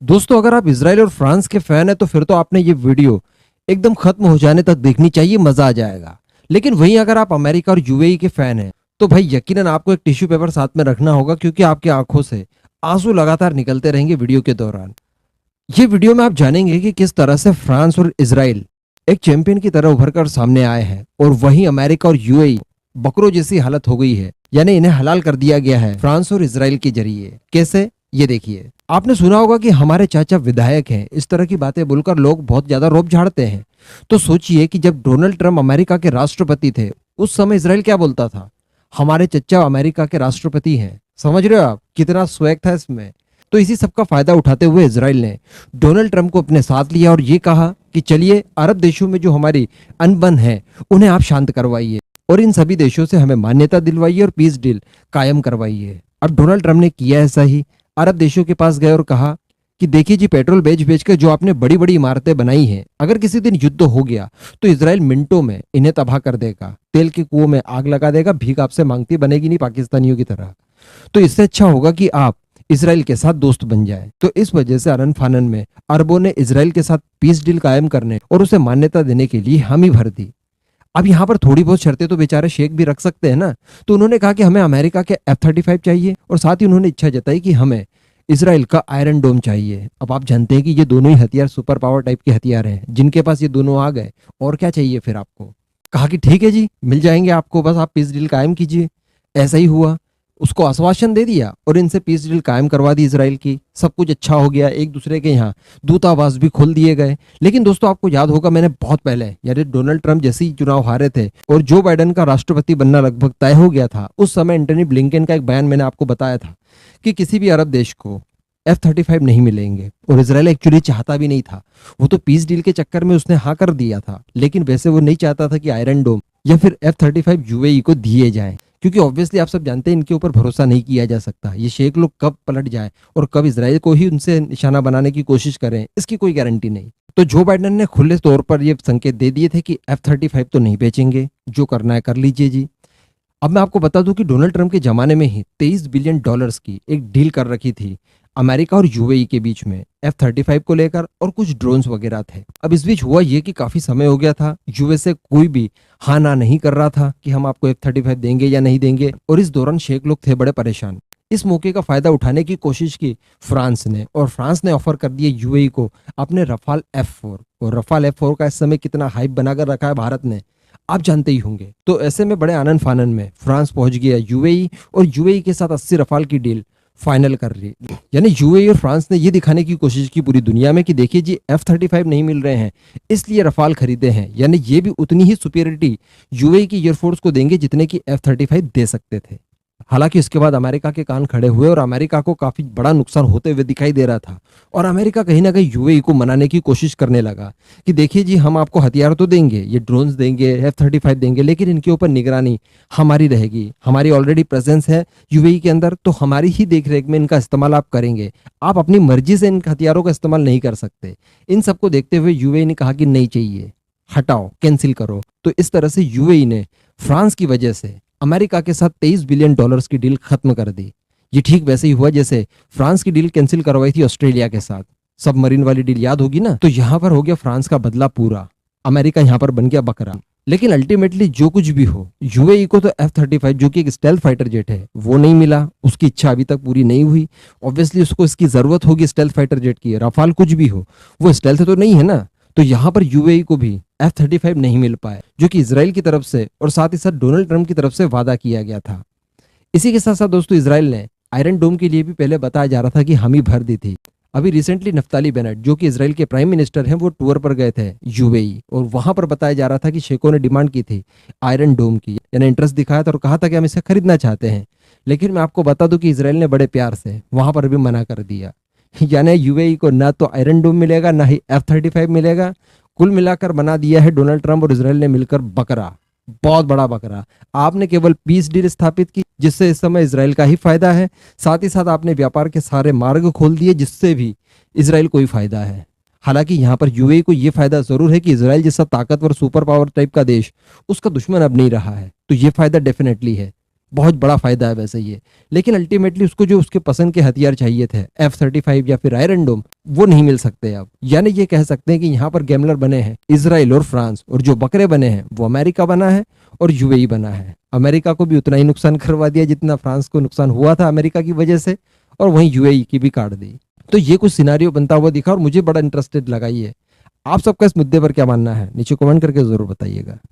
दोस्तों, अगर आप इसराइल और फ्रांस के फैन हैं तो फिर तो आपने ये वीडियो एकदम खत्म हो जाने तक देखनी चाहिए, मजा आ जाएगा। लेकिन वहीं अगर आप अमेरिका और यूएई के फैन हैं तो भाई यकीनन आपको एक टिश्यू पेपर साथ में रखना होगा, क्योंकि आपकी आंखों से आंसू लगातार निकलते रहेंगे वीडियो के दौरान। ये वीडियो में आप जानेंगे कि किस तरह से फ्रांस और इसराइल एक चैंपियन की तरह उभर कर सामने आए हैं और वहीं अमेरिका और यूएई बकरों जैसी हालत हो गई है, यानी इन्हें हलाल कर दिया गया है फ्रांस और इसराइल के जरिए। कैसे, ये देखिए। आपने सुना होगा कि हमारे चाचा विधायक हैं, इस तरह की बातें बोलकर लोग बहुत ज्यादा रोब झाड़ते हैं। तो सोचिए कि जब डोनाल्ड ट्रंप अमेरिका के राष्ट्रपति थे उस समय इसराइल क्या बोलता था, हमारे चचा अमेरिका के राष्ट्रपति हैं। समझ रहे हो आप कितना स्वैग था इसमें। तो इसी सब का फायदा उठाते हुए इसराइल ने डोनाल्ड ट्रंप को अपने साथ लिया और ये कहा कि चलिए अरब देशों में जो हमारी अनबन है उन्हें आप शांत करवाइए और इन सभी देशों से हमें मान्यता दिलवाइए और पीस डील कायम करवाइए। अब डोनाल्ड ट्रंप ने किया ऐसा ही, अरब देशों के पास गए और कहा कि देखिए जी, पेट्रोल बेच बेच कर जो आपने बड़ी बड़ी इमारतें बनाई हैं, अगर किसी दिन युद्ध हो गया तो इसराइल मिनटों में इन्हें तबाह कर देगा, तेल के कुओं में आग लगा देगा, भीख आपसे मांगती बनेगी नहीं पाकिस्तानियों की तरह। तो इससे अच्छा होगा कि आप इसराइल के साथ दोस्त बन जाए। तो इस वजह से अनन फानन में अरबों ने इसराइल के साथ पीस डील कायम करने और उसे मान्यता देने के लिए हामी भर दी। अब यहाँ पर थोड़ी बहुत शर्तें तो बेचारे शेख भी रख सकते हैं ना। तो उन्होंने कहा कि हमें अमेरिका के F-35 चाहिए और साथ ही उन्होंने इच्छा जताई कि हमें इसराइल का आयरन डोम चाहिए। अब आप जानते हैं कि ये दोनों ही हथियार सुपर पावर टाइप के हथियार हैं, जिनके पास ये दोनों आ गए और क्या चाहिए फिर आपको। कहा कि ठीक है जी, मिल जाएंगे आपको, बस आप पीस डील कायम कीजिए। ऐसा ही हुआ, उसको आश्वासन दे दिया और इनसे पीस डील कायम करवा दी इसराइल की। सब कुछ अच्छा हो गया, एक दूसरे के यहाँ दूतावास भी खोल दिए गए। लेकिन दोस्तों, आपको याद होगा मैंने बहुत पहले, यानी डोनाल्ड ट्रंप जैसे ही चुनाव हारे थे और जो बाइडेन का राष्ट्रपति बनना लगभग तय हो गया था, उस समय एंटनी ब्लिंकन का एक बयान मैंने आपको बताया था कि किसी भी अरब देश को F-35 नहीं मिलेंगे। और इसराइल एक्चुअली चाहता भी नहीं था, वो तो पीस डील के चक्कर में उसने हाँ कर दिया था, लेकिन वैसे वो नहीं चाहता था कि आयरन डोम या फिर F-35 यूएई को दिए जाए, क्योंकि ऑब्वियसली आप सब जानते हैं इनके ऊपर भरोसा नहीं किया जा सकता। ये शेख लोग कब पलट जाए और कब इसराइल को ही उनसे निशाना बनाने की कोशिश करें, इसकी कोई गारंटी नहीं। तो जो बाइडेन ने खुले तौर पर ये संकेत दे दिए थे कि F-35 तो नहीं बेचेंगे, जो करना है कर लीजिए जी। अब मैं आपको बता दूं कि डोनाल्ड ट्रंप के जमाने में ही $23 बिलियन की एक डील कर रखी थी अमेरिका और यूएई के बीच में F-35 को लेकर, और कुछ ड्रोन्स वगैरह थे। अब इस बीच हुआ ये कि काफी समय हो गया था, यूएसए कोई भी हाँ ना नहीं कर रहा था कि हम आपको F-35 देंगे या नहीं देंगे, और इस दौरान शेख लोग थे बड़े परेशान। इस मौके का फायदा उठाने की कोशिश की फ्रांस ने, और फ्रांस ने ऑफर कर दिए यूएई को अपने रफाल F-4। और रफाल F-4 का इस समय कितना हाइप बनाकर रखा है भारत ने, आप जानते ही होंगे। तो ऐसे में बड़े आनंद फानन में फ्रांस पहुंच गया यूएई, और यूएई के साथ 80 रफाल की डील फाइनल कर ली। यानी यूएई और फ्रांस ने ये दिखाने की कोशिश की पूरी दुनिया में कि देखिए जी, F-35 नहीं मिल रहे हैं इसलिए रफाल खरीदे हैं। यानी ये भी उतनी ही सुपीरियरिटी यूएई की एयरफोर्स को देंगे जितने की F-35 दे सकते थे। हालांकि उसके बाद अमेरिका के कान खड़े हुए और अमेरिका को काफी बड़ा नुकसान होते हुए दिखाई दे रहा था, और अमेरिका कहीं ना कहीं यूएई को मनाने की कोशिश करने लगा कि देखिए जी, हम आपको हथियार तो देंगे, ये ड्रोन्स देंगे, F-35 देंगे, लेकिन इनके ऊपर निगरानी हमारी रहेगी। हमारी ऑलरेडी प्रेजेंस है यूएई के अंदर, तो हमारी ही देखरेख में इनका इस्तेमाल आप करेंगे, आप अपनी मर्जी से इन हथियारों का इस्तेमाल नहीं कर सकते। इन सबको देखते हुए यूएई ने कहा कि नहीं चाहिए, हटाओ, कैंसिल करो। तो इस तरह से यूएई ने फ्रांस की वजह से अमेरिका के साथ $23 बिलियन की डील खत्म कर दी। ये ठीक वैसे ही हुआ जैसे फ्रांस की डील कैंसिल करवाई थी ऑस्ट्रेलिया के साथ, सबमरीन वाली डील याद होगी ना। तो यहाँ पर हो गया फ्रांस का बदला पूरा, अमेरिका यहाँ पर बन गया बकरा। लेकिन अल्टीमेटली जो कुछ भी हो, यूएई को तो F-35 जो कि एक स्टेल्थ फाइटर जेट है वो नहीं मिला, उसकी इच्छा अभी तक पूरी नहीं हुई। ऑब्वियसली उसको इसकी जरूरत होगी स्टेल्थ फाइटर जेट की, रफाल कुछ भी हो वो स्टेल्थ तो नहीं है ना। तो यहाँ पर यूएई को भी F-35 नहीं मिल पाए, जो कि इसराइल की तरफ से और साथ ही साथ डोनाल्ड ट्रंप की तरफ से वादा किया गया था। इसी के साथ साथ दोस्तों, इसराइल ने आयरन डोम के लिए भी पहले बताया जा रहा था कि हामी भर दी थी। अभी रिसेंटली नफ्ताली बेनेट जो कि इसराइल के प्राइम मिनिस्टर हैं, वो टूर पर गए थे यूएई, और वहां पर बताया जा रहा था कि शेखों ने डिमांड की थी आयरन डोम की, यानी इंटरेस्ट दिखाया था और कहा था कि हम इसे खरीदना चाहते हैं। लेकिन मैं आपको बता दूं कि इसराइल ने बड़े प्यार से वहां पर भी मना कर दिया। यानी यूएई को ना तो आयरन डोम मिलेगा ना ही F-35 मिलेगा। कुल मिलाकर बना दिया है डोनाल्ड ट्रंप और इसराइल ने मिलकर बकरा, बहुत बड़ा बकरा। आपने केवल पीस डील स्थापित की जिससे इस समय इसराइल का ही फायदा है, साथ ही साथ आपने व्यापार के सारे मार्ग खोल दिए जिससे भी इसराइल को ही फायदा है। हालांकि यहाँ पर यूएई को यह फायदा जरूर है कि इसराइल जैसा ताकतवर सुपर पावर टाइप का देश उसका दुश्मन अब नहीं रहा है, तो ये फायदा डेफिनेटली है। बहुत बड़ा फायदा है वैसे ये। लेकिन अल्टीमेटली उसको जो उसके पसंद के हथियार चाहिए थे F-35 या फिर आयरन डोम, वो नहीं मिल सकते अब। यानी ये कह सकते हैं कि यहाँ पर गैमलर बने हैं इसराइल और फ्रांस, और जो बकरे बने हैं वो अमेरिका बना है और यूएई बना है। अमेरिका को भी उतना ही नुकसान करवा दिया जितना फ्रांस को नुकसान हुआ था अमेरिका की वजह से, और वहीं यूएई की भी काट दी। तो ये कुछ सिनारियो बनता हुआ दिखा और मुझे बड़ा इंटरेस्टेड लगा ये। आप सबका इस मुद्दे पर क्या मानना है नीचे कमेंट करके जरूर बताइएगा।